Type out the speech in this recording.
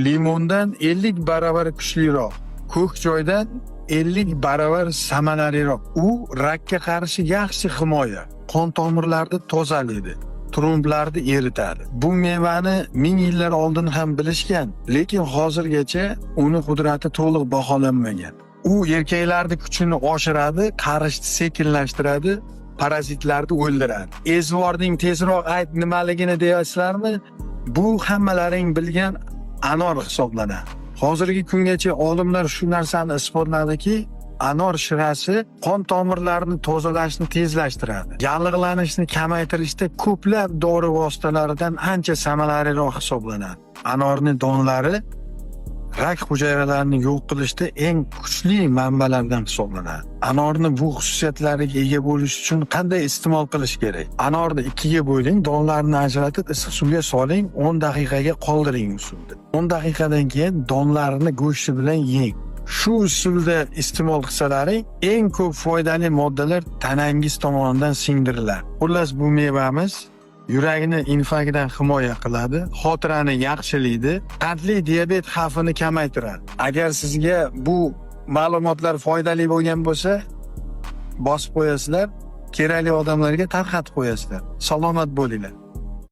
limondan 50 baravar kuchliroq, ko'k choydan 50 baravar samaraliroq. U rakka qarshi yaxshi himoya, qon tomirlarini tozalaydi, tromblarni eritadi. Bu mevani ming yillar oldin ham bilishgan, lekin hozirgacha uni qudrati to'liq baholanmagan. U erkaklarning kuchini oshiradi, qarishni sekinlashtiradi, parazitlarni o'ldiradi. Ezvorning tezroq ayt nimaligini deyasizlarmi? Bu hammalaring bilgan anor hisoblanadi. Hozirgi kungacha olimlar shu narsani isbotladiki, anor shirasi qon tomirlarini tozalashni tezlashtiradi. Yallig'lanishni kamaytirishda ko'plab dori vositalaridan ancha samaraliroq hisoblanadi. Anorning donlari rak hujayralarini yo'q qilishda eng kuchli manbalardan hisoblanadi. Anorni bu xususiyatlariga ega bo'lish uchun qanday iste'mol qilish kerak? Anorni ikkiga bo'ling, donlarini ajratib issiq suvga soling, 10 daqiqaga qoldiring usulda. 10 daqiqadan keyin donlarini go'shti bilan yeng. Shu usulda iste'mol qilsalaring, eng ko'p foydali moddalar tanangiz tomonidan singdiriladi. Xullas, bu mevamiz yurakni infarktdan himoya qiladi, xotirani yaxshilaydi, qandli diabet xavfini kamaytiradi. Agar sizga bu ma'lumotlar foydali bo'lgan bo'lsa, bosib qo'yasizlar, kerakli odamlarga tarqatib qo'yasizlar. Salomat bo'linglar.